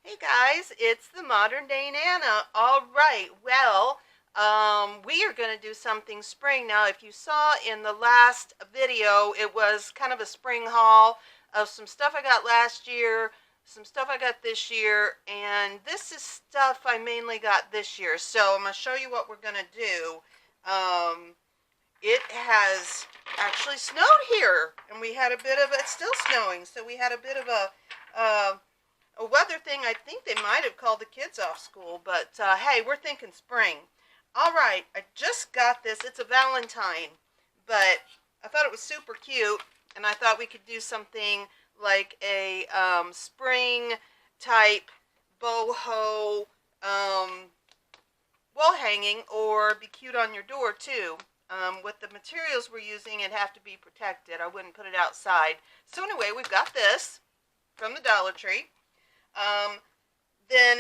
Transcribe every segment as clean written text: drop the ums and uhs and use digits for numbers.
Hey guys, it's the modern day Nana. All right, well, we are going to do something spring. Now, if you saw in the last video, it was kind of a spring haul of some stuff I got last year, some stuff I got this year, and this is stuff I mainly got this year. So I'm going to show you what we're going to do. It has actually snowed here, and we had a bit of it's still snowing, so we had a bit of a weather thing. I think they might have called the kids off school, but hey, we're thinking spring. All right, I just got this. It's a Valentine, but I thought it was super cute, and I thought we could do something like a spring type boho wall hanging, or be cute on your door too. With the materials we're using, it'd have to be protected. I wouldn't put it outside. So anyway, we've got this from the Dollar Tree.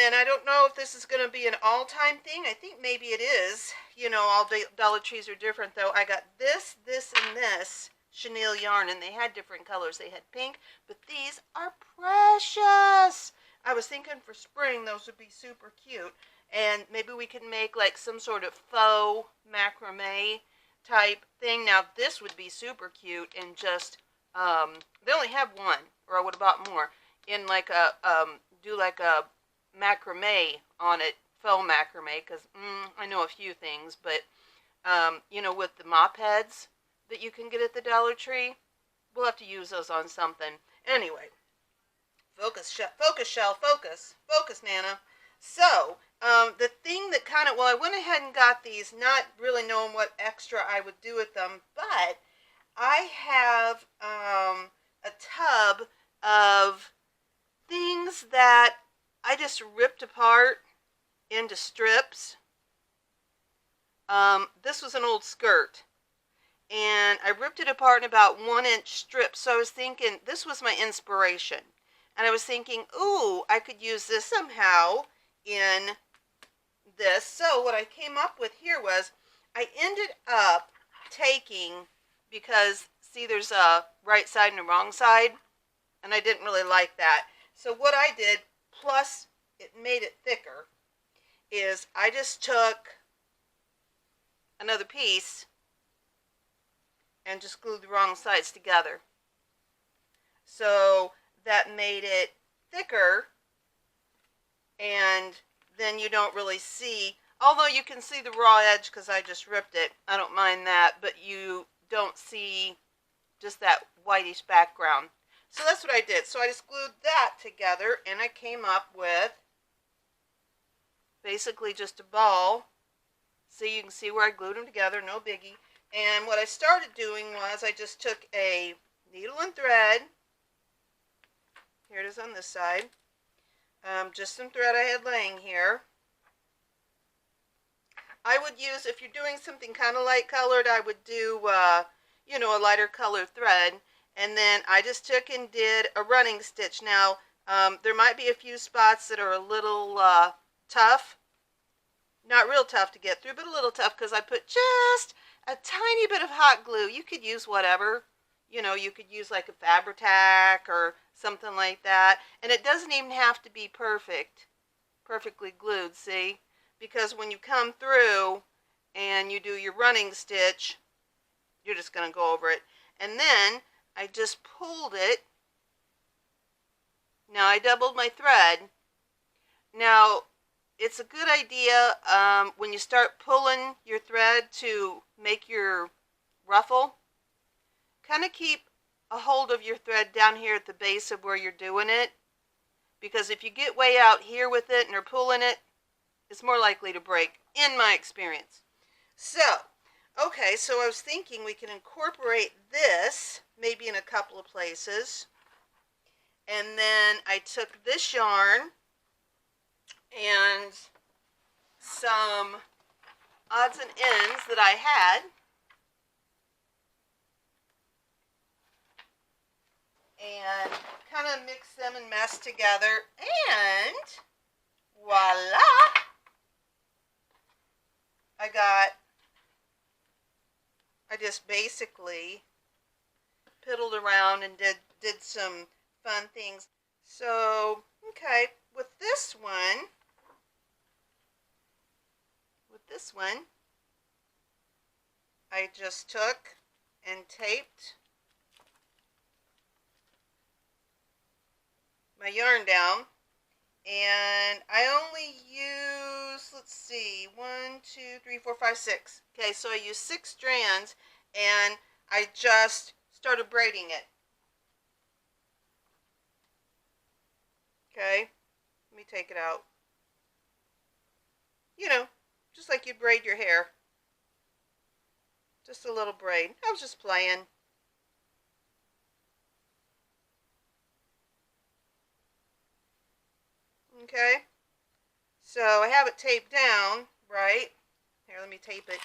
And I don't know if this is going to be an all-time thing. I think maybe it is. You know, all Dollar Trees are different, though. I got this, and this chenille yarn, and they had different colors. They had pink, but these are precious. I was thinking for spring, those would be super cute. And maybe we could make like some sort of faux macrame type thing. Now, this would be super cute and just, they only have one, or I would have bought more, in like a, do like a macrame on it, faux macrame, because I know a few things, but you know, with the mop heads that you can get at the Dollar Tree, we'll have to use those on something. Anyway, focus, focus, Nana. So, the thing that kind of, well, I went ahead and got these, not really knowing what extra I would do with them, but I have a tub of things that I just ripped apart into strips. This was an old skirt, and I ripped it apart in about 1-inch strips. So I was thinking, this was my inspiration, and I was thinking, ooh, I could use this somehow in this. So what I came up with here was, I ended up taking, because see, there's a right side and a wrong side, and I didn't really like that. So what I did, plus it made it thicker, is I just took another piece and just glued the wrong sides together. So that made it thicker, and then you don't really see, although you can see the raw edge because I just ripped it. I don't mind that, but you don't see just that whitish background. So that's what I did. So I just glued that together, and I came up with basically just a ball. So you can see where I glued them together, no biggie. And what I started doing was I just took a needle and thread. Here it is on this side. Just some thread I had laying here. I would use, if you're doing something kind of light colored, I would do, you know, a lighter colored thread. And then I just took and did a running stitch. Now, there might be a few spots that are a little tough. Not real tough to get through, but a little tough, because I put just a tiny bit of hot glue. You could use whatever. You know, you could use like a Fabri-Tac or something like that. And it doesn't even have to be perfectly glued, see? Because when you come through and you do your running stitch, you're just going to go over it. And then I just pulled it. Now I doubled my thread. Now it's a good idea when you start pulling your thread to make your ruffle, kind of keep a hold of your thread down here at the base of where you're doing it, because if you get way out here with it and are pulling it, it's more likely to break, in my experience. So, okay, so I was thinking we can incorporate this maybe in a couple of places. And then I took this yarn and some odds and ends that I had, and kind of mix them and mess together, and voila! I just basically piddled around and did some fun things. So, okay, with this one, I just took and taped my yarn down, and I only use, let's see, 1, 2, 3, 4, 5, 6. Okay, so I used 6 strands, and I just started braiding it. Okay, let me take it out. You know, just like you'd braid your hair. Just a little braid. I was just playing. Okay, so I have it taped down, right? Here, let me tape it.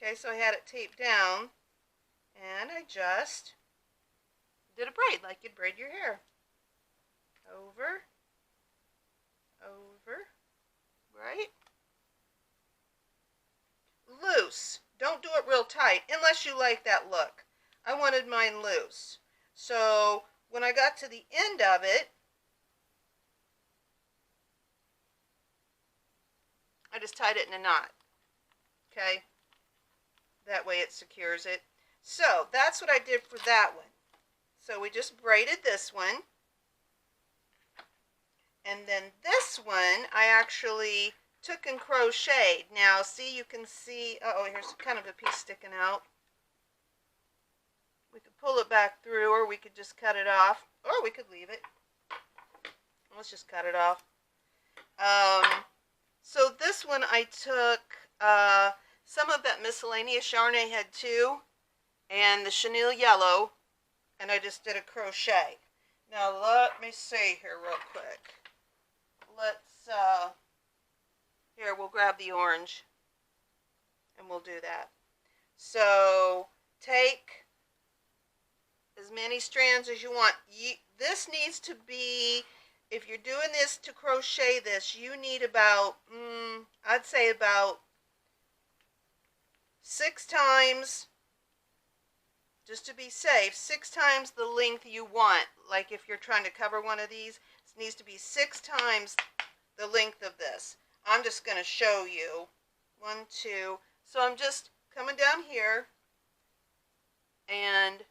Okay, so I had it taped down, and I just did a braid like you'd braid your hair. Over, over, right? Loose. Don't do it real tight unless you like that look. I wanted mine loose. So when I got to the end of it, I just tied it in a knot. Okay? That way it secures it. So that's what I did for that one. So we just braided this one. And then this one I actually took and crocheted. Now see, you can see, oh, here's kind of a piece sticking out. We could pull it back through, or we could just cut it off, or we could leave it. Let's just cut it off. So this one I took some of that miscellaneous yarn I had too, and the chenille yellow, and I just did a crochet. Now let me see here real quick. Let's, here, we'll grab the orange, and we'll do that. So take as many strands as you want. This needs to be, if you're doing this to crochet this, you need about, I'd say about 6 times, just to be safe, 6 times the length you want. Like if you're trying to cover one of these, it needs to be 6 times the length of this. I'm just going to show you. 1, 2. So I'm just coming down here, and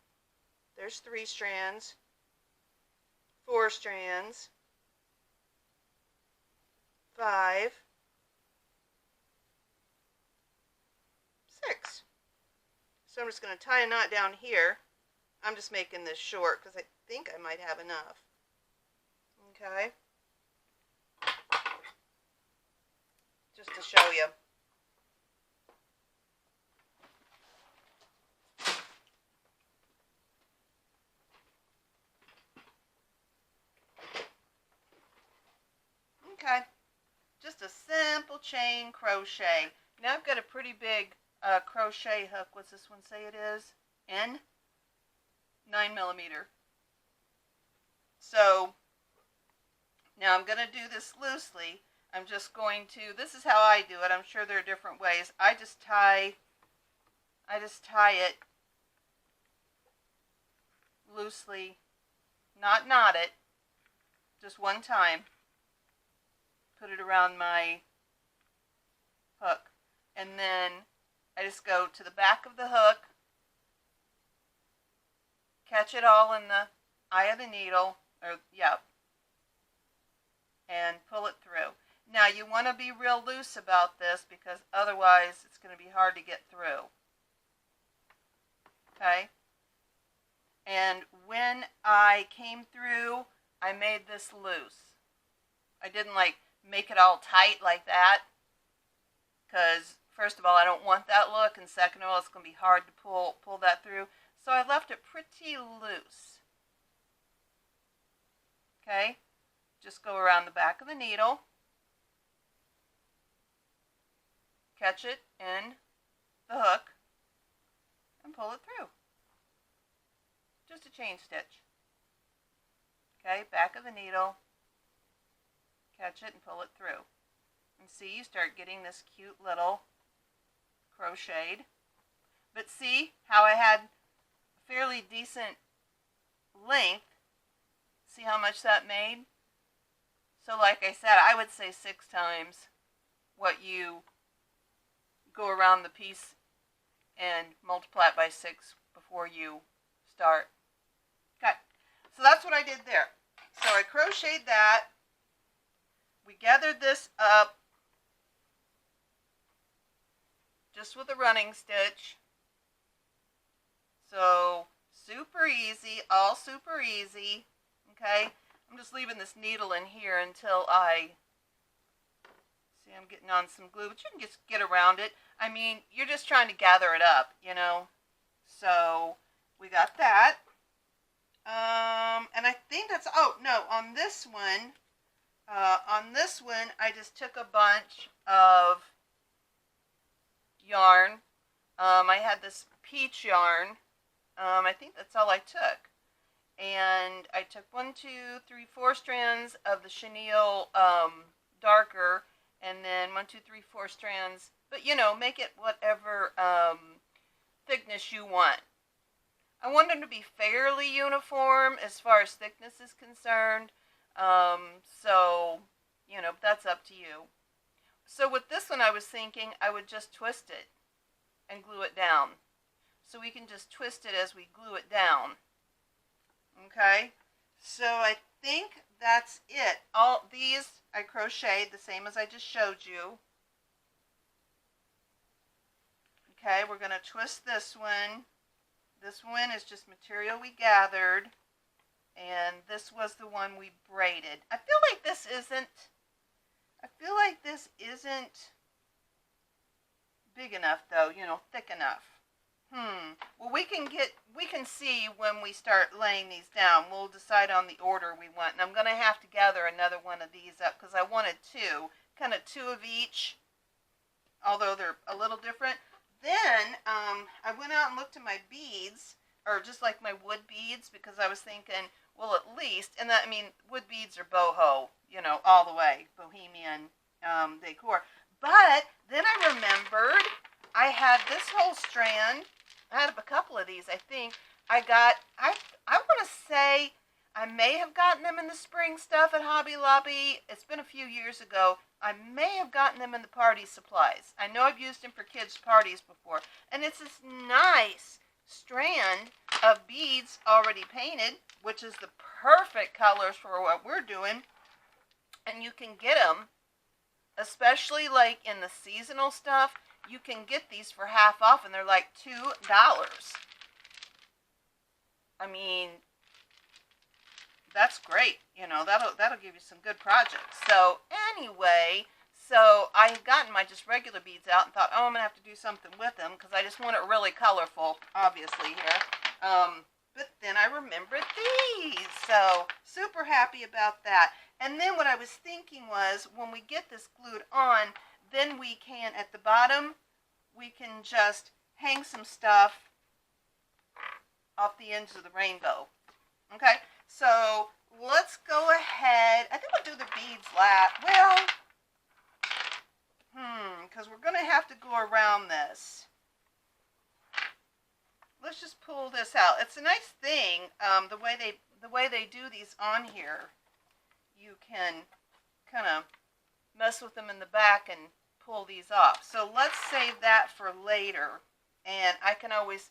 there's 3 strands, 4 strands, 5, 6. So I'm just going to tie a knot down here. I'm just making this short because I think I might have enough. Okay. Just to show you. Okay. Just a simple chain crochet. Now I've got a pretty big crochet hook. What's this one say it is? N? 9mm. So now I'm going to do this loosely. I'm just going to, this is how I do it. I'm sure there are different ways. I just tie it loosely, not knot it, just one time. Put it around my hook, and then I just go to the back of the hook, catch it all in the eye of the needle, or and pull it through. Now you want to be real loose about this because otherwise it's going to be hard to get through. Okay? And when I came through, I made this loose. I didn't like make it all tight like that, because first of all, I don't want that look, and second of all, it's going to be hard to pull that through. So I left it pretty loose. Okay? Just go around the back of the needle, catch it in the hook, and pull it through. Just a chain stitch. Okay, back of the needle, catch it and pull it through. And see, you start getting this cute little crocheted. But see how I had fairly decent length? See how much that made? So like I said, I would say 6 times what you go around the piece and multiply it by 6 before you start. Okay, so that's what I did there. So I crocheted that. We gathered this up just with a running stitch. So super easy, all super easy. Okay, I'm just leaving this needle in here until I see I'm getting on some glue, but you can just get around it. I mean, you're just trying to gather it up, you know. So we got that. And I think that's, oh no, on this one, I just took a bunch of yarn. I had this peach yarn. I think that's all I took. And I took 1, 2, 3, 4 strands of the chenille darker, and then 1, 2, 3, 4 strands. But you know, make it whatever thickness you want. I want them to be fairly uniform as far as thickness is concerned. So, you know, that's up to you. So with this one, I was thinking I would just twist it and glue it down. So we can just twist it as we glue it down. Okay, so I think that's it. All these I crocheted the same as I just showed you. Okay, we're going to twist this one. This one is just material we gathered, and this was the one we braided. I feel like this isn't big enough though, you know, thick enough. Well, we can see when we start laying these down. We'll decide on the order we want. And I'm going to have to gather another one of these up because I wanted 2, kind of 2 of each, although they're a little different. Then I went out and looked at my beads, or just like my wood beads, because I was thinking, well, at least, and that, I mean, wood beads are boho, you know, all the way, bohemian decor. But then I remembered I had this whole strand. I had a couple of these, I think. I want to say I may have gotten them in the spring stuff at Hobby Lobby. It's been a few years ago. I may have gotten them in the party supplies. I know I've used them for kids' parties before. And it's this nice strand of beads already painted, which is the perfect colors for what we're doing. And you can get them, especially like in the seasonal stuff. You can get these for half off, and they're like $2. I mean, that's great. You know, that'll give you some good projects. So anyway, so I had gotten my just regular beads out and thought, oh, I'm gonna have to do something with them because I just want it really colorful, obviously here. But then I remembered these, so super happy about that. And then what I was thinking was, when we get this glued on, then we can, at the bottom, we can just hang some stuff off the ends of the rainbow. Okay, so let's go ahead. I think we'll do the beads last. Well, because we're going to have to go around this. Let's just pull this out. It's a nice thing, the way they do these on here. You can kind of mess with them in the back and pull these off. So let's save that for later, and I can always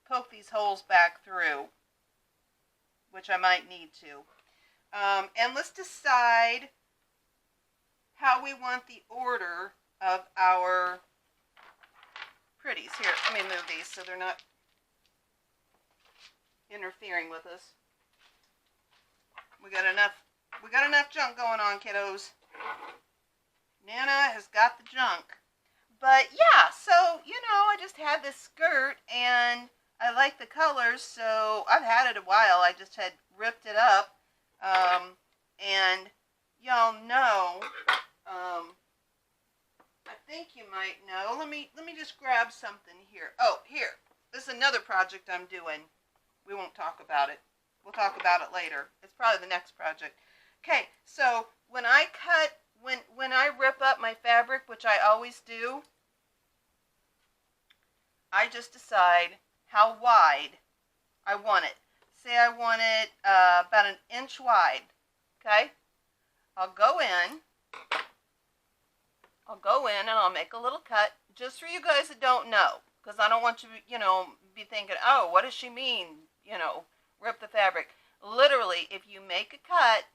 poke these holes back through, which I might need to. And let's decide how we want the order of our pretties. Here, let me move these so they're not interfering with us. We got enough junk going on, kiddos. Nana has got the junk. But yeah, so, you know, I just had this skirt and I like the colors, so I've had it a while. I just had ripped it up. And y'all know, I think you might know. Let me just grab something here. Oh, here. This is another project I'm doing. We won't talk about it. We'll talk about it later. It's probably the next project. Okay, so when I cut, when I rip up my fabric, which I always do, I just decide how wide I want it. Say I want it about 1 inch wide. Okay? I'll go in and I'll make a little cut just for you guys that don't know, because I don't want you, be thinking, oh, what does she mean, rip the fabric. Literally, if you make a cut,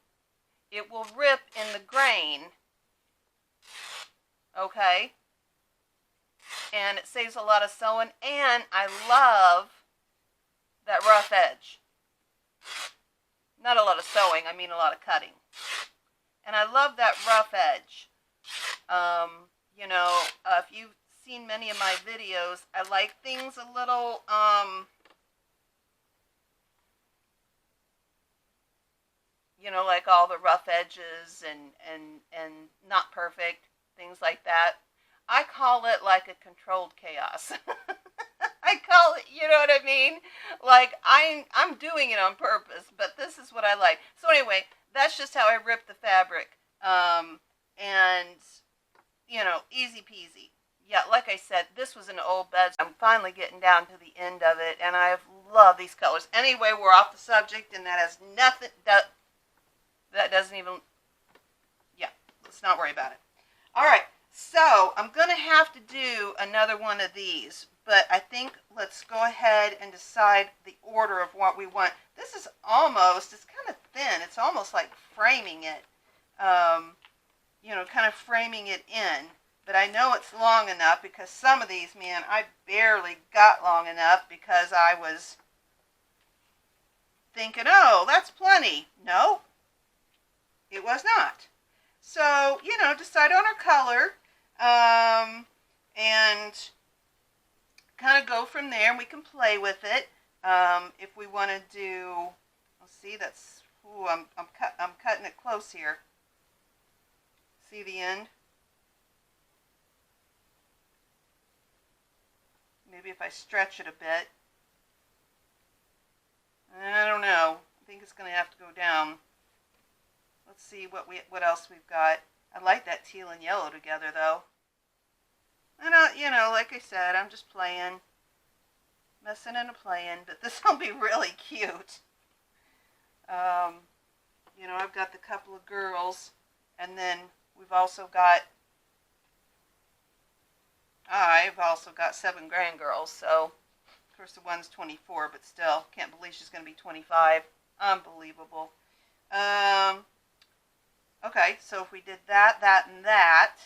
it will rip in the grain, okay? And it saves a lot of sewing, and I love that rough edge. Not a lot of sewing, I mean a lot of cutting. And I love that rough edge. If you've seen many of my videos, I like things a little, like all the rough edges and not perfect, things like that. I call it like a controlled chaos. I call it, you know what I mean? Like, I'm doing it on purpose, but this is what I like. So anyway, that's just how I rip the fabric. And, easy peasy. Yeah, like I said, this was an old bed. I'm finally getting down to the end of it, and I love these colors. Anyway, we're off the subject, and that has nothing, that doesn't even, yeah, let's not worry about it. All right, so I'm going to have to do another one of these, but I think let's go ahead and decide the order of what we want. This is almost, it's kind of thin. It's almost like framing it, kind of framing it in. But I know it's long enough because some of these, man, I barely got long enough because I was thinking, oh, that's plenty. No, it was not. So, decide on our color, and kind of go from there. We can play with it. If we want to do, let's see, that's, ooh, I'm cutting it close here. See the end? Maybe if I stretch it a bit. I don't know. I think it's going to have to go down. Let's see what else we've got. I like that teal and yellow together, though. And like I said, I'm just playing, messing and playing, but this will be really cute. I've got the couple of girls, and then I've also got 7 grandgirls, so, of course, the one's 24, but still, can't believe she's going to be 25. Unbelievable. Okay, so if we did that, and that,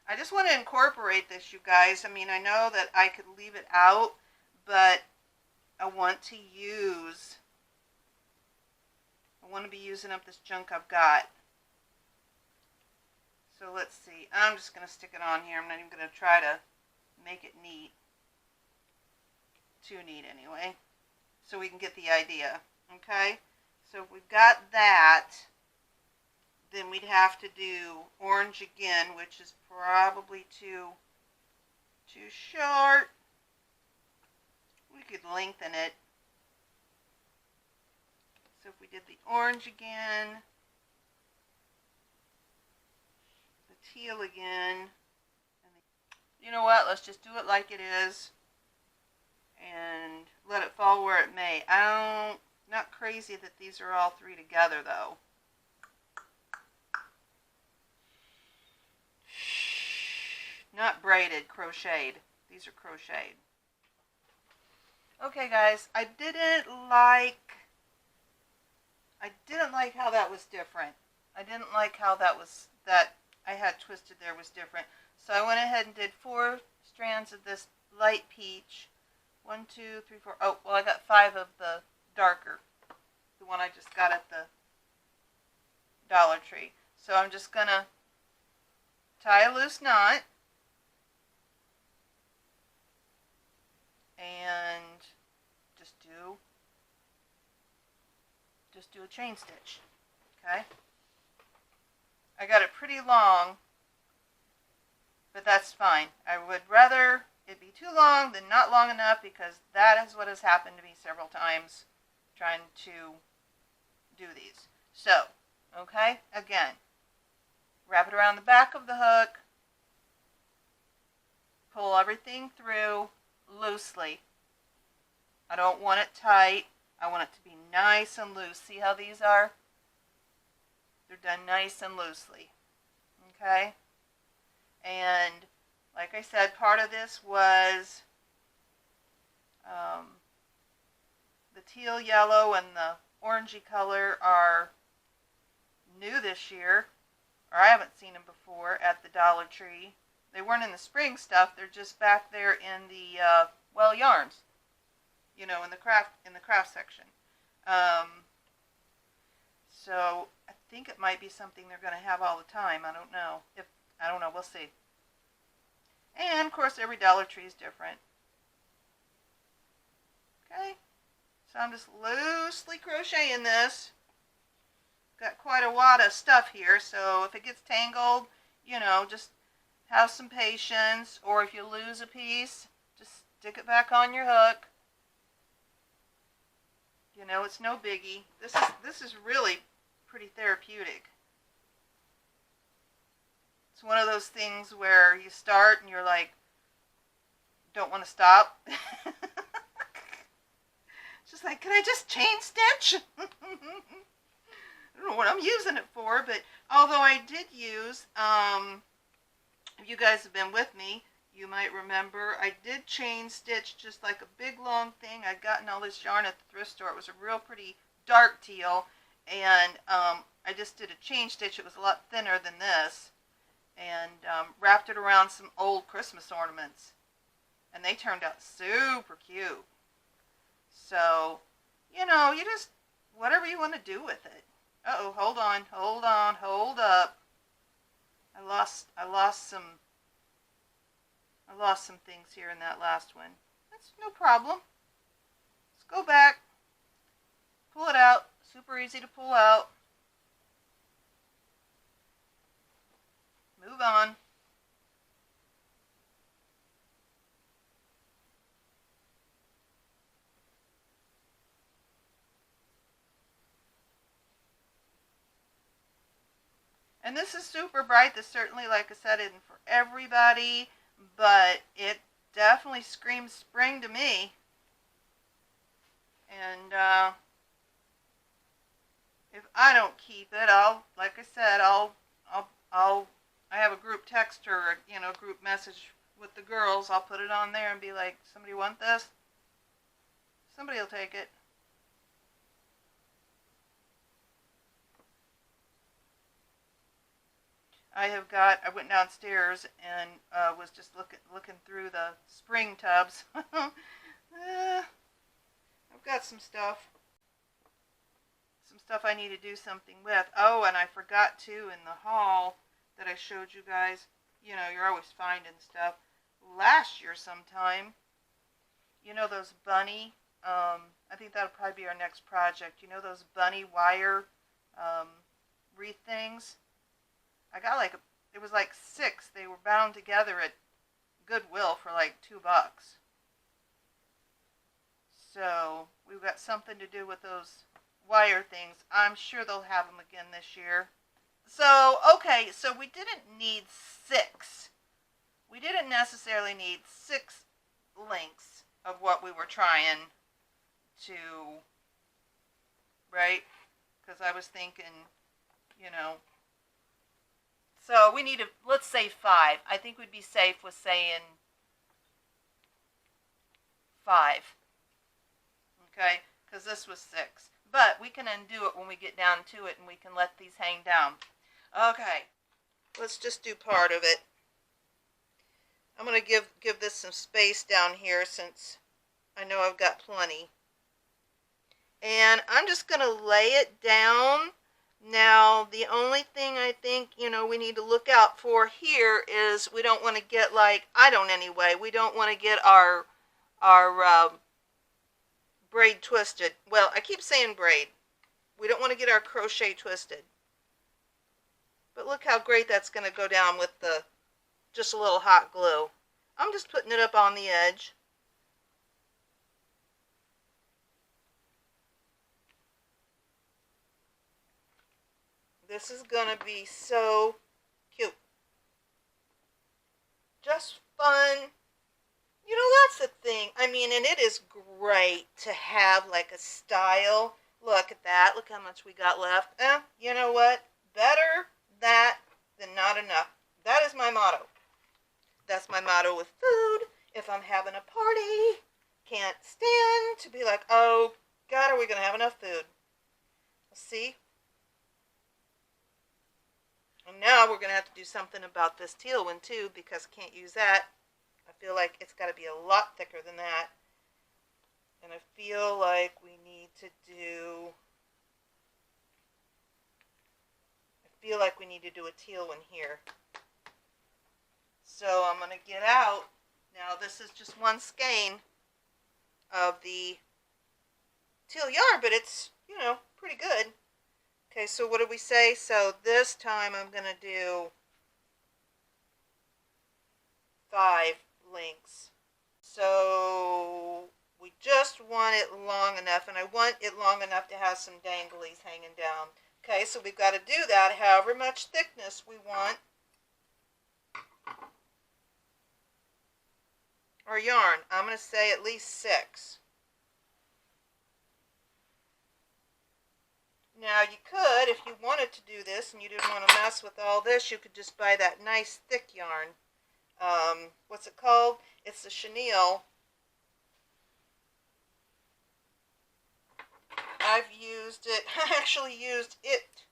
I just want to incorporate this, you guys. I mean, I know that I could leave it out, but I want to be using up this junk I've got. So let's see. I'm just going to stick it on here. I'm not even going to try to make it neat. Too neat anyway. So we can get the idea. Okay? So if we've got that, then we'd have to do orange again, which is probably too short. We could lengthen it. So if we did the orange again, the teal again, and you know what, let's just do it like it is and let it fall where it may. Not crazy that these are all 3 together though. Not braided, crocheted. These are crocheted. Okay guys, I didn't like how that was different. I didn't like how that I had twisted there was different. So I went ahead and did 4 strands of this light peach. 1, 2, 3, 4. Oh, well, I got 5 of the darker. The one I just got at the Dollar Tree. So I'm just going to tie a loose knot. And just do a chain stitch. Okay? I got it pretty long, but that's fine. I would rather it be too long than not long enough, because that is what has happened to me several times trying to do these. So, okay, again, wrap it around the back of the hook, pull everything through loosely. I don't want it tight. I want it to be nice and loose. See how these are? They're done nice and loosely. Okay? And like I said, part of this was the teal yellow and the orangey color are new this year, or I haven't seen them before at the Dollar Tree. They weren't in the spring stuff. They're just back there in the yarns, in the craft section. So I think it might be something they're going to have all the time. I don't know. We'll see. And of course, every Dollar Tree is different. Okay, so I'm just loosely crocheting this. Got quite a lot of stuff here, so if it gets tangled, just have some patience, or if you lose a piece, just stick it back on your hook. It's no biggie. This is really pretty therapeutic. It's one of those things where you start and you're like, don't want to stop. It's just like, can I just chain stitch? I don't know what I'm using it for, but although I did use, if you guys have been with me, you might remember I did chain stitch just like a big long thing. I'd gotten all this yarn at the thrift store. It was a real pretty dark teal, and I just did a chain stitch. It was a lot thinner than this, and wrapped it around some old Christmas ornaments, and they turned out super cute. So, you just, whatever you want to do with it. Uh-oh, hold up. I lost some things here in that last one. That's no problem. Let's go back, pull it out. Super easy to pull out. Move on. And this is super bright. This certainly, like I said, isn't for everybody, but it definitely screams spring to me. And if I don't keep it, like I said, I have a group text or group message with the girls. I'll put it on there and be like, somebody want this? Somebody will take it. I went downstairs and was just looking through the spring tubs. I've got some stuff I need to do something with. Oh, and I forgot too in the haul that I showed you guys. You're always finding stuff. Last year sometime, those bunny, I think that'll probably be our next project. Those bunny wire wreath things? I got it was like 6. They were bound together at Goodwill for like $2. So we've got something to do with those wire things. I'm sure they'll have them again this year. So, okay, so we didn't need 6. We didn't necessarily need 6 links of what we were trying to, right? Because I was thinking, so we need let's say 5. I think we'd be safe with saying 5. Okay? Because this was 6. But we can undo it when we get down to it and we can let these hang down. Okay. Let's just do part of it. I'm going to give this some space down here since I know I've got plenty. And I'm just going to lay it down. Now, the only thing I think, we need to look out for here is we don't want to get I don't anyway, we don't want to get our braid twisted. Well, I keep saying braid. We don't want to get our crochet twisted. But look how great that's going to go down with just a little hot glue. I'm just putting it up on the edge. This is going to be so cute. Just fun. That's the thing. I mean, and it is great to have a style. Look at that. Look how much we got left. You know what? better that than not enough. That is my motto. That's my motto with food. If I'm having a party, can't stand to be like, oh, God, are we going to have enough food? See? And now we're going to have to do something about this teal one, too, because I can't use that. I feel like it's got to be a lot thicker than that. And I feel like we need to do... a teal one here. So I'm going to get out. Now this is just one skein of the teal yarn, but it's, you know, pretty good. Okay, so what did we say? So this time I'm going to do 5 links. So we just want it long enough, and I want it long enough to have some danglies hanging down. Okay, so we've got to do that however much thickness we want our yarn. I'm going to say at least 6. Now you could, if you wanted to do this and you didn't want to mess with all this, you could just buy that nice thick yarn. What's it called? It's the Chenille. I've used it. I actually used it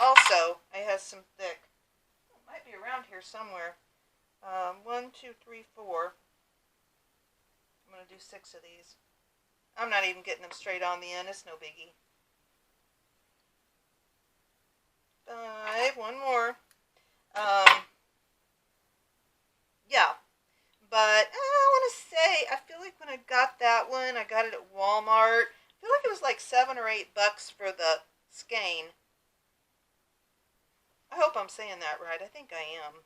also. It has some thick. It might be around here somewhere. 1, 2, 3, 4. I'm going to do 6 of these. I'm not even getting them straight on the end. It's no biggie. 5. One more. Yeah. But I want to say, I feel like when I got that one, I got it at Walmart. I feel like it was like $7 or $8 for the skein. I hope I'm saying that right. I think I am.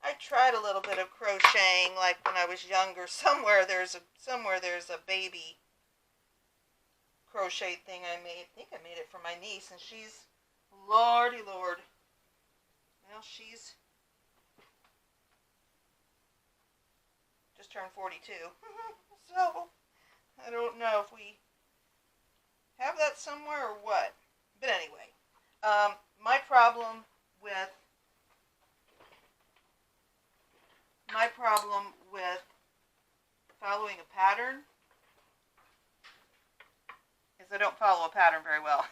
I tried a little bit of crocheting, like when I was younger. Somewhere there's a baby crochet thing I made. I think I made it for my niece, and she's, lordy lord. Well, she's just turned 42. So I don't know if we have that somewhere or what. But anyway, my problem with following a pattern is I don't follow a pattern very well.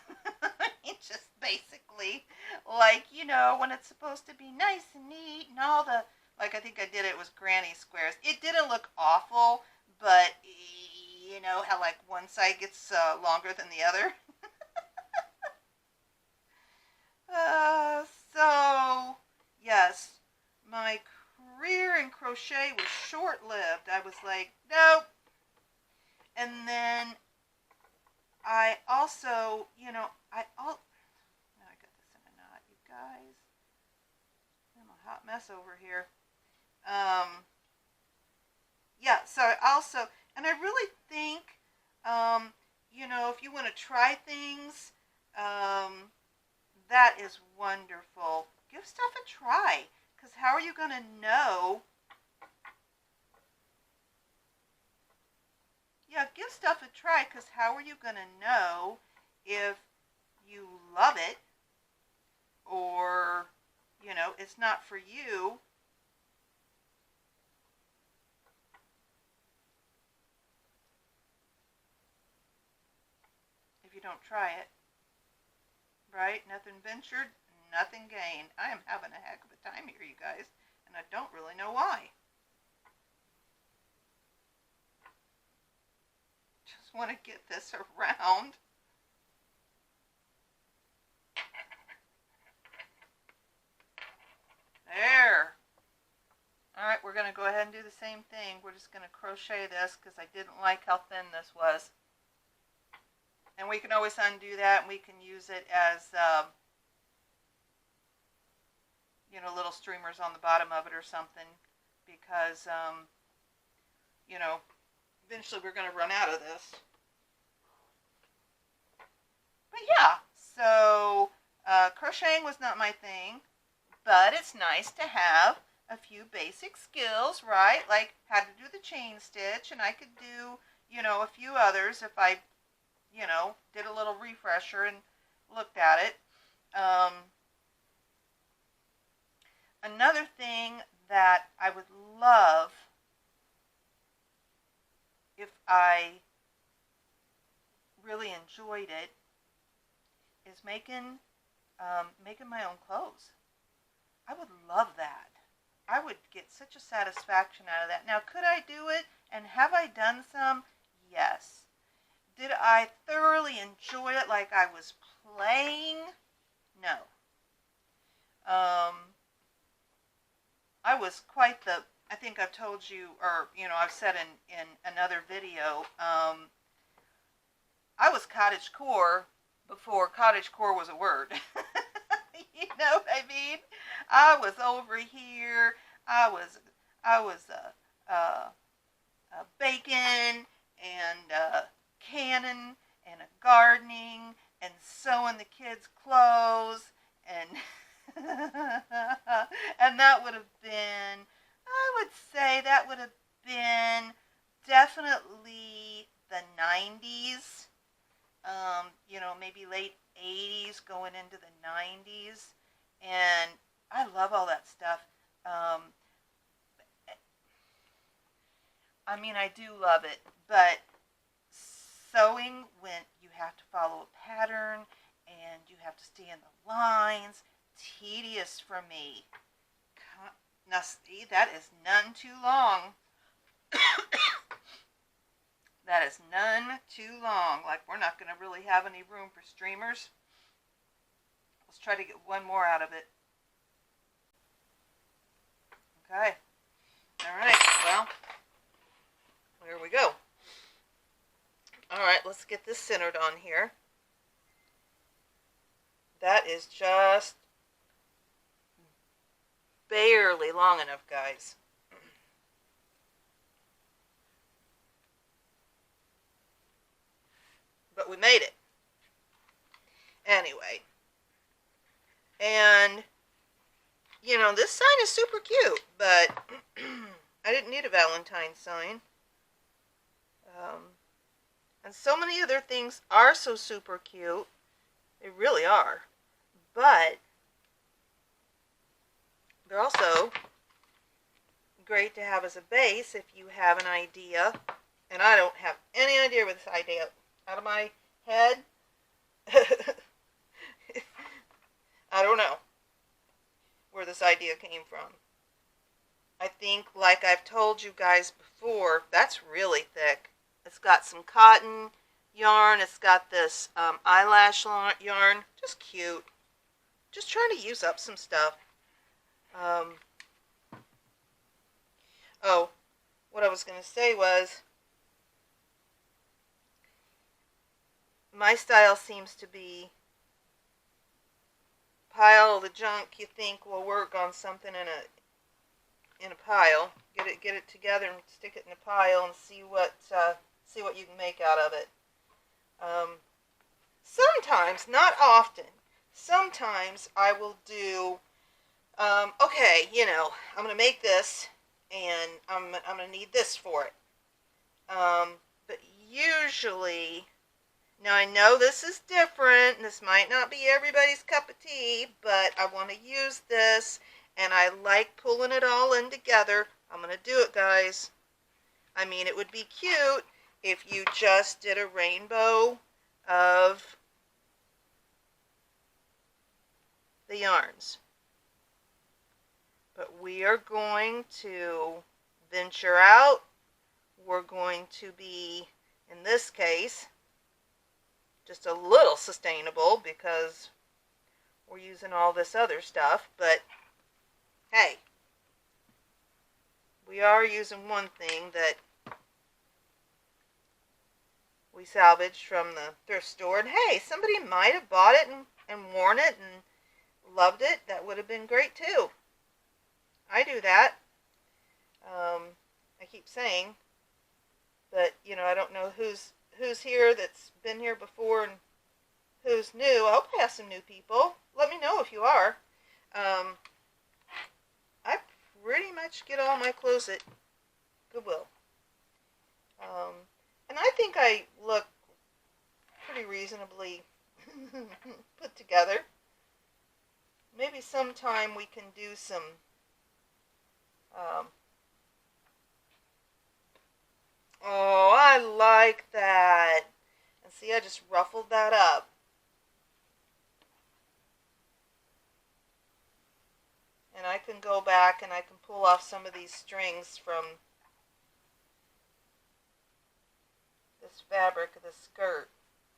It's just basically like, you know, when it's supposed to be nice and neat and all the, like I think I did it was granny squares. It didn't look awful, but you know how like one side gets longer than the other. So yes, my career in crochet was short-lived. I was like, nope. And then I also, you know, I got this in a knot, you guys. I'm a hot mess over here. Yeah, so I also, and I really think, you know, if you want to try things, that is wonderful. Give stuff a try, because how are you going to know? Yeah, give stuff a try, because how are you going to know if you love it or, you know, it's not for you? If you don't try it, right? Nothing ventured, nothing gained. I am having a heck of a time here, you guys, and I don't really know why. Just want to get this around. There. Alright, we're going to go ahead and do the same thing. We're just going to crochet this because I didn't like how thin this was. And we can always undo that, and we can use it as, you know, little streamers on the bottom of it or something. Because, you know, eventually we're going to run out of this. But yeah, so crocheting was not my thing. But it's nice to have a few basic skills, right? Like how to do the chain stitch, and I could do, you know, a few others if I you know, did a little refresher and looked at it. Another thing that I would love if I really enjoyed it is making my own clothes. I would love that. I would get such a satisfaction out of that. Now, could I do it? And have I done some? Yes. Did I thoroughly enjoy it like I was playing? No. I was quite the, I think I've told you, or, you know, I've said in another video, I was cottagecore before cottagecore was a word. You know what I mean? I was over here. I was baking and canning and gardening and sewing the kids' clothes and and that would have been, I would say that would have been definitely the 90s. You know, maybe late 80s going into the 90s. And I love all that stuff. I mean, I do love it, but sewing, when you have to follow a pattern and you have to stay in the lines, tedious for me. Now, see, that is none too long. That is none too long. Like, we're not going to really have any room for streamers. Let's try to get one more out of it. Okay. All right. Well, here we go. All right, let's get this centered on here. That is just barely long enough, guys. But we made it. Anyway. And, you know, this sign is super cute, but I didn't need a Valentine's sign. And so many other things are so super cute. They really are. But they're also great to have as a base if you have an idea. And I don't have any idea where this idea out of my head. I don't know where this idea came from. I think, like I've told you guys before, that's really thick. It's got some cotton yarn. It's got this eyelash yarn. Just cute. Just trying to use up some stuff. Oh, what I was going to say was, my style seems to be pile the junk you think will work on something in a pile. Get it together and stick it in a pile and see what you can make out of it. Sometimes, not often, sometimes I will do, okay, you know, I'm going to make this and I'm going to need this for it. But usually, now I know this is different and this might not be everybody's cup of tea, but I want to use this and I like pulling it all in together. I'm going to do it, guys. I mean, it would be cute if you just did a rainbow of the yarns. But we are going to venture out. We're going to be, in this case, just a little sustainable because we're using all this other stuff. But hey, we are using one thing that we salvaged from the thrift store. And hey, somebody might have bought it and worn it and loved it. That would have been great too. I do that. I keep saying, but you know, I don't know who's here that's been here before and who's new. I hope I have some new people. Let me know if you are. I pretty much get all my clothes at Goodwill. And I think I look pretty reasonably put together. Maybe sometime we can do some oh, I like that. And see, I just ruffled that up. And I can go back and I can pull off some of these strings from this fabric of the skirt.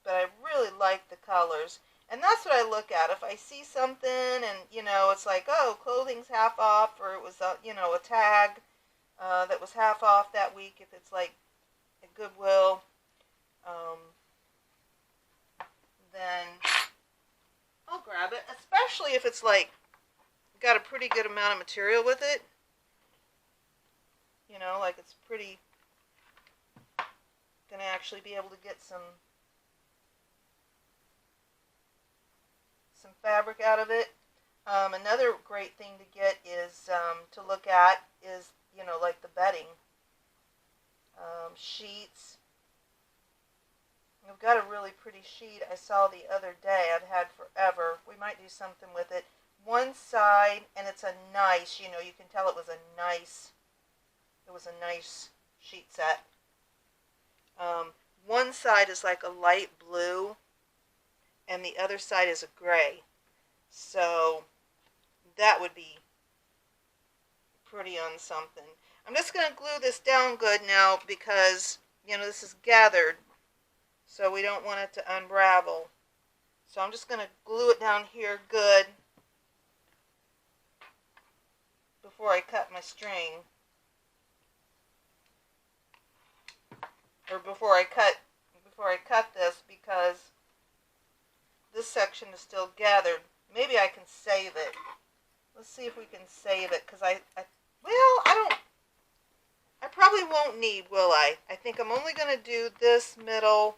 But I really like the colors. And that's what I look at. If I see something and, you know, it's like, oh, clothing's half off, or it was, you know, a tag that was half off that week, if it's like at Goodwill, then I'll grab it. Especially if it's like got a pretty good amount of material with it. You know, like it's pretty, gonna actually be able to get some fabric out of it. Another great thing to get is to look at is, you know, like the bedding sheets. I've got a really pretty sheet I saw the other day. I've had forever. We might do something with it. One side, and it's a nice, you know, you can tell it was a nice sheet set. One side is like a light blue, and the other side is a gray. So that would be pretty on something. I'm just going to glue this down good now because, you know, this is gathered, so we don't want it to unravel. So I'm just going to glue it down here good before I cut my string. Or before I cut this, because this section is still gathered. Maybe I can save it. Let's see if we can save it, because I probably won't need, will I? I think I'm only going to do this middle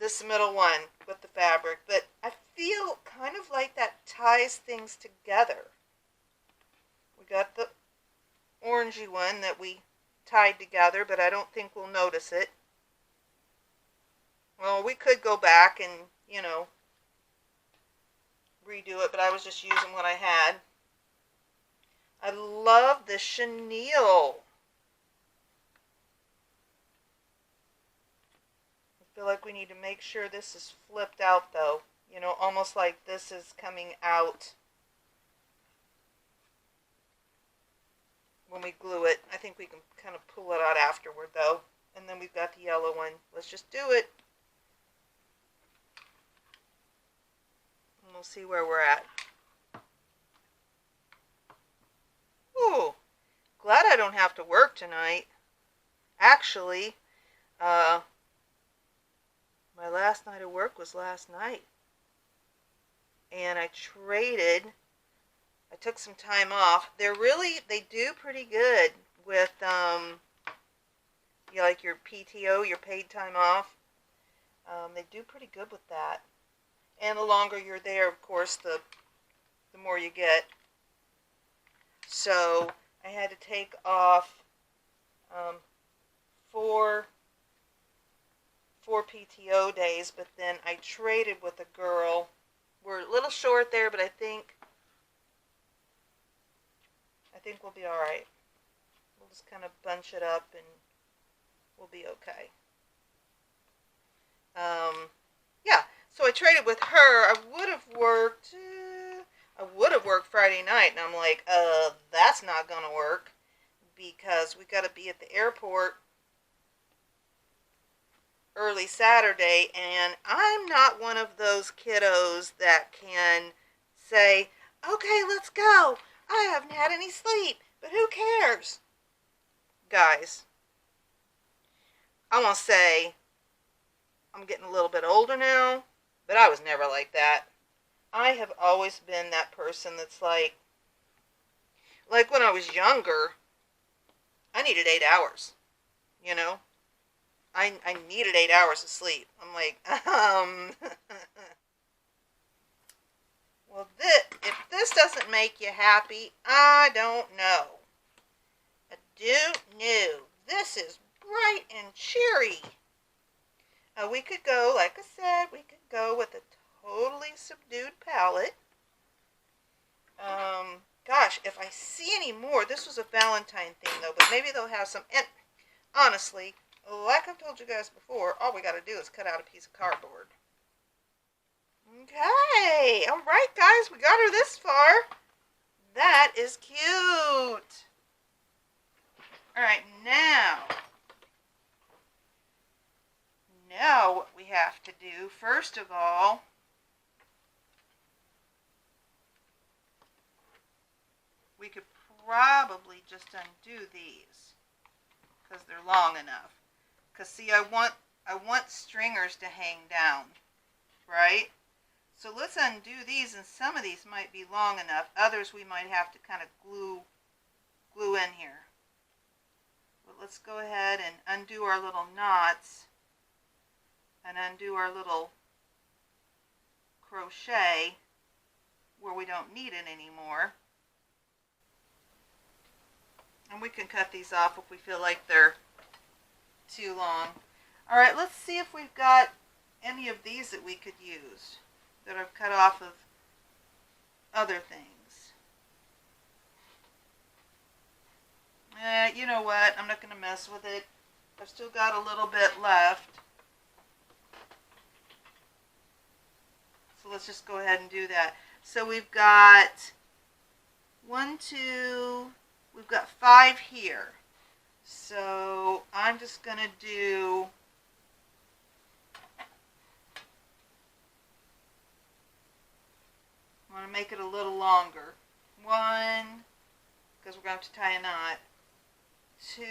one with the fabric, but I feel kind of like that ties things together. We got the orangey one that we tied together, but I don't think we'll notice it. Well, we could go back and, you know, redo it, but I was just using what I had. I love the chenille. I feel like we need to make sure this is flipped out, though. You know, almost like this is coming out when we glue it. I think we can kind of pull it out afterward, though. And then we've got the yellow one. Let's just do it. And we'll see where we're at. Ooh, glad I don't have to work tonight. Actually, my last night of work was last night. And I took some time off. They do pretty good with, you know, like your PTO, your paid time off. They do pretty good with that. And the longer you're there, of course, the more you get. So I had to take off 4 PTO days, but then I traded with a girl. We're a little short there, but I think we'll be all right. We'll just kind of bunch it up and we'll be okay. Yeah, so I traded with her. I would have worked Friday night, and I'm like, that's not gonna work because we got to be at the airport early Saturday, and I'm not one of those kiddos that can say, okay, let's go. I haven't had any sleep, but who cares? Guys, I want to say I'm getting a little bit older now, but I was never like that. I have always been that person that's like when I was younger, I needed 8 hours, you know? I needed 8 hours of sleep. I'm like, well, if this doesn't make you happy, I don't know. I don't know. This is bright and cheery. We could go, like I said, we could go with a totally subdued palette. Gosh, if I see any more, this was a Valentine thing though, but maybe they'll have some. And honestly, like I've told you guys before, all we got to do is cut out a piece of cardboard. Okay, all right, guys, we got her this far. That is cute. All right, now what we have to do, first of all, we could probably just undo these because they're long enough. Because see, I want stringers to hang down, right? So let's undo these, and some of these might be long enough. Others we might have to kind of glue in here. But let's go ahead and undo our little knots and undo our little crochet where we don't need it anymore. And we can cut these off if we feel like they're too long. All right, let's see if we've got any of these that we could use that I've cut off of other things. You know what? I'm not going to mess with it. I've still got a little bit left. So let's just go ahead and do that. So we've got 1, 2, we've got 5 here. So I'm just going to do I want to make it a little longer. 1, because we're going to have to tie a knot. 2,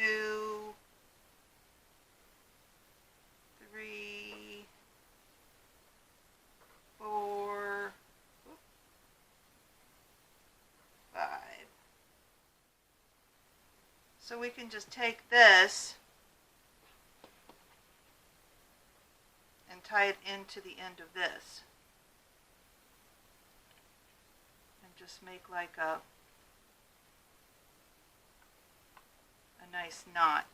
3, 4, 5. So we can just take this and tie it into the end of this. And just make like a nice knot.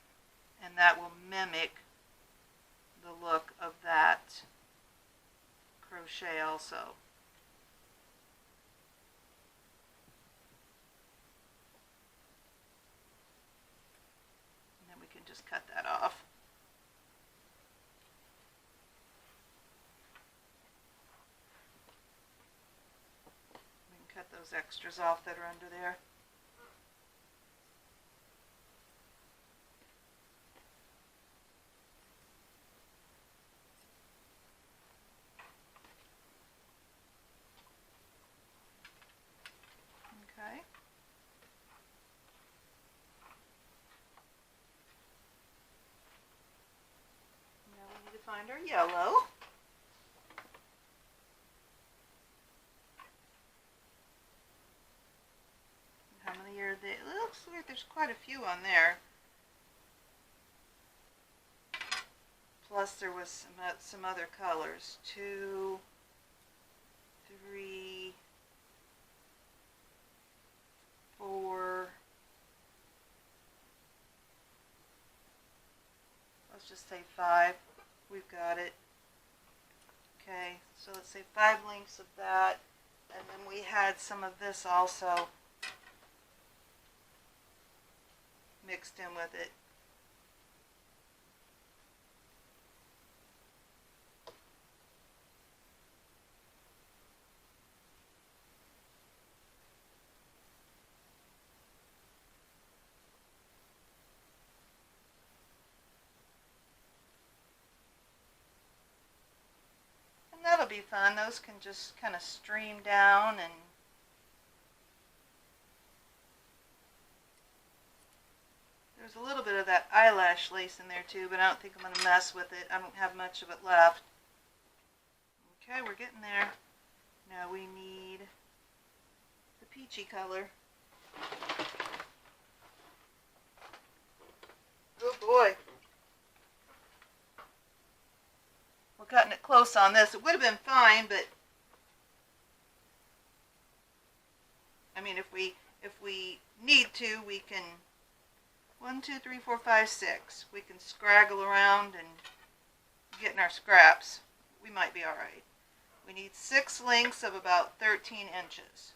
And that will mimic the look of that crochet also. And then we can just cut that off. We can cut those extras off that are under there. Okay. Now we need to find our yellow. How many are there? It looks like there's quite a few on there. Plus there was some other colors. 2, 3, 4. Let's just say 5. We've got it. Okay, so let's say 5 lengths of that. And then we had some of this also mixed in with it. And that'll be fun. Those can just kind of stream down, and there's a little bit of that eyelash lace in there too, but I don't think I'm going to mess with it. I don't have much of it left. Okay, we're getting there. Now we need the peachy color. Oh boy. We're cutting it close on this. It would have been fine, but I mean, if we need to, we can 1, 2, 3, 4, 5, 6. We can scraggle around and get getting our scraps. We might be alright. We need 6 lengths of about 13 inches.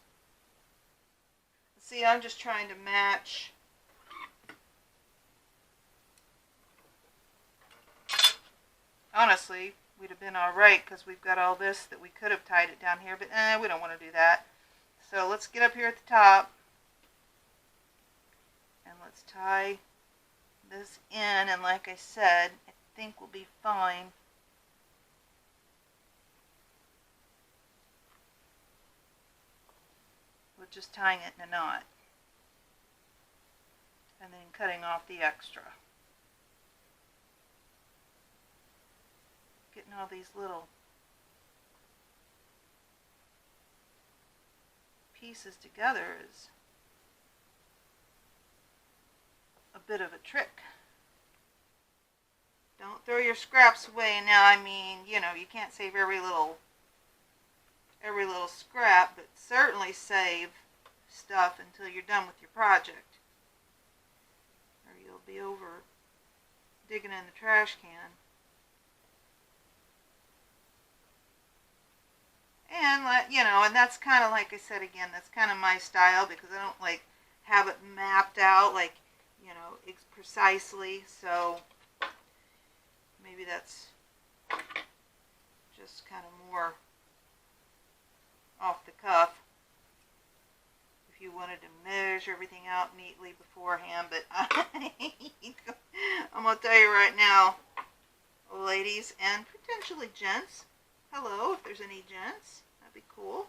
See, I'm just trying to match. Honestly, we'd have been alright because we've got all this that we could have tied it down here, but we don't want to do that. So let's get up here at the top and let's tie this in, and like I said, I think we'll be fine. With just tying it in a knot and then cutting off the extra. Getting all these little pieces together is a bit of a trick. Don't throw your scraps away. Now, I mean, you know, you can't save every little scrap, but certainly save stuff until you're done with your project, or you'll be over digging in the trash can. And you know, and that's kind of, like I said again, that's kind of my style, because I don't like have it mapped out like, you know, precisely. So maybe that's just kind of more off the cuff if you wanted to measure everything out neatly beforehand. But I'm gonna tell you right now, ladies and potentially gents, hello, if there's any gents, that'd be cool.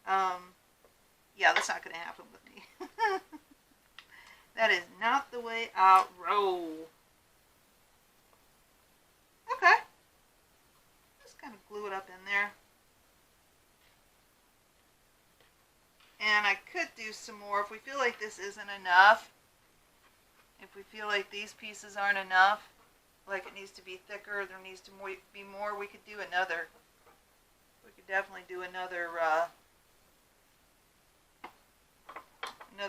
Yeah, that's not gonna happen with me. That is not the way I roll. Okay, just kind of glue it up in there. And I could do some more if we feel like this isn't enough. If we feel like these pieces aren't enough, like it needs to be thicker, there needs to be more, we could do another. We could definitely do another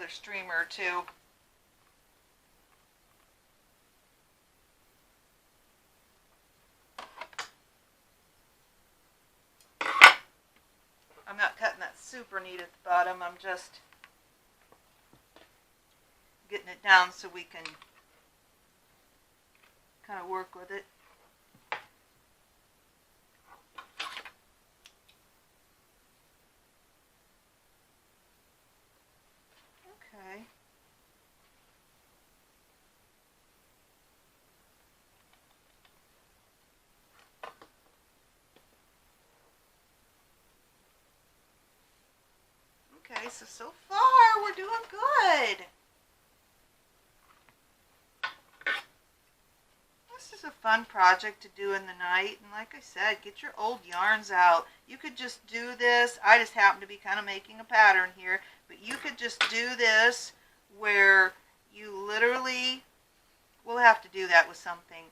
streamer or two. I'm not cutting that super neat at the bottom. I'm just getting it down so we can kind of work with it. Okay. Okay, so far we're doing good. This is a fun project to do in the night, and like I said, get your old yarns out. You could just do this. I just happen to be kind of making a pattern here, but you could just do this where you literally, we'll have to do that with something,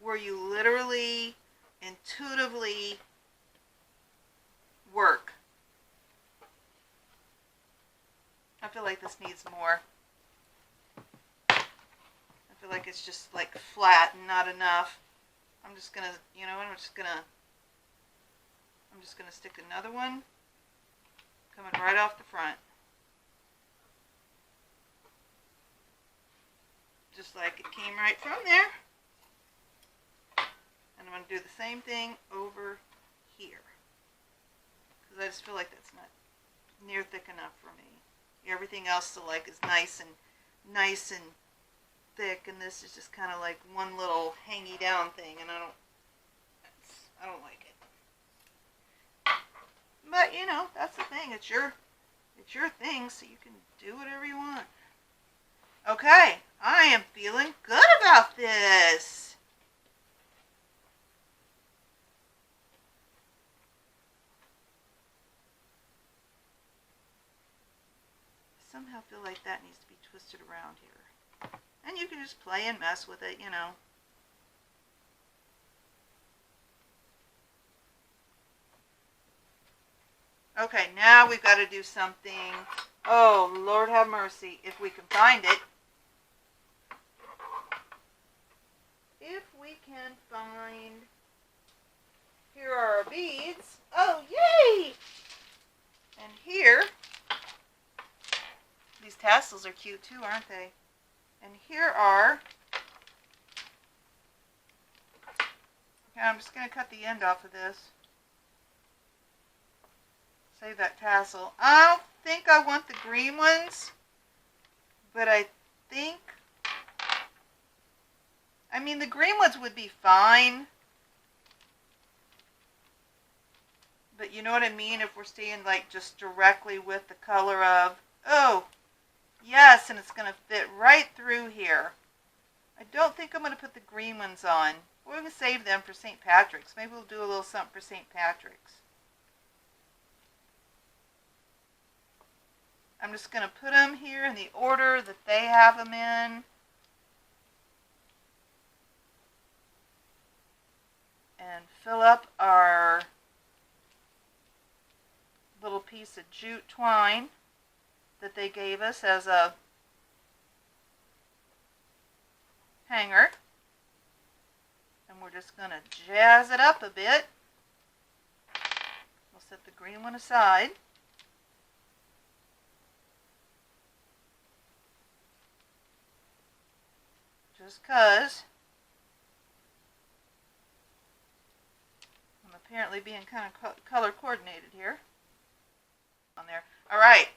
where you literally intuitively work. I feel like this needs more. I feel like it's just like flat and not enough. I'm just gonna, you know, I'm just gonna stick another one coming right off the front. Just like it came right from there. And I'm gonna do the same thing over here, because I just feel like that's not near thick enough for me. Everything else still like is nice and thick, and this is just kind of like one little hangy down thing, and I don't like it. But you know, that's the thing. It's your thing, so you can do whatever you want. Okay, I am feeling good about this. Somehow feel like that needs to be twisted around here. And you can just play and mess with it, you know. Okay, now we've got to do something. Oh, Lord have mercy, if we can find it. If we we can find. Here are our beads. Oh, yay! And here, these tassels are cute too, aren't they? And here are, okay, I'm just going to cut the end off of this. Save that tassel. I don't think I want the green ones, but I think, I mean, the green ones would be fine. But you know what I mean? If we're staying like just directly with the color of, oh, yes, and it's going to fit right through here. I don't think I'm going to put the green ones on. We're going to save them for St. Patrick's. Maybe we'll do a little something for St. Patrick's. I'm just going to put them here in the order that they have them in. And fill up our little piece of jute twine that they gave us as a hanger. And we're just going to jazz it up a bit. We'll set the green one aside. Just because I'm apparently being kind of color coordinated here. On there. All right.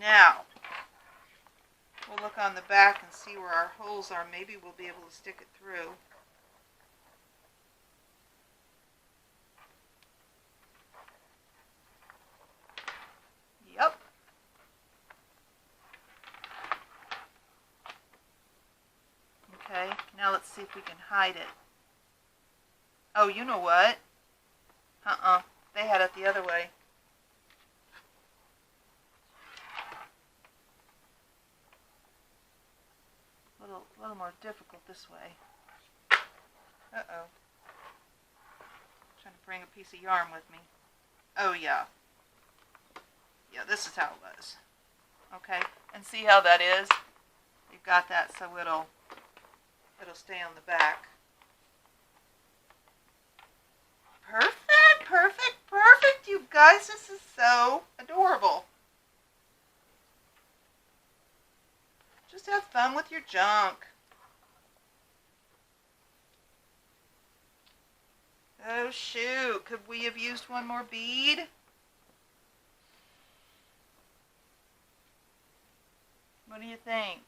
Now, we'll look on the back and see where our holes are. Maybe we'll be able to stick it through. Yep. Okay, now let's see if we can hide it. Oh, you know what? They had it the other way. A little more difficult this way. Uh-oh. Trying to bring a piece of yarn with me. Oh, yeah. Yeah, this is how it was. Okay, and see how that is? You've got that so it'll stay on the back. Perfect, perfect, perfect, you guys. This is so adorable. Just have fun with your junk. Oh, shoot. Could we have used one more bead? What do you think?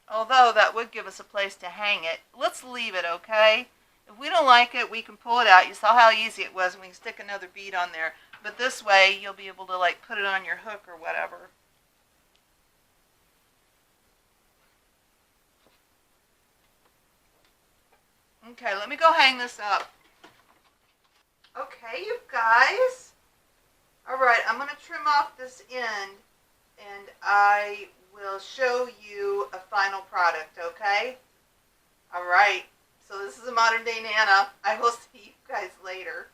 Although that would give us a place to hang it. Let's leave it, okay? If we don't like it, we can pull it out. You saw how easy it was, and we can stick another bead on there. But this way, you'll be able to like put it on your hook or whatever. Okay, let me go hang this up. Okay, you guys. Alright, I'm going to trim off this end, and I will show you a final product, okay? Alright, so this is a modern day Nana. I will see you guys later.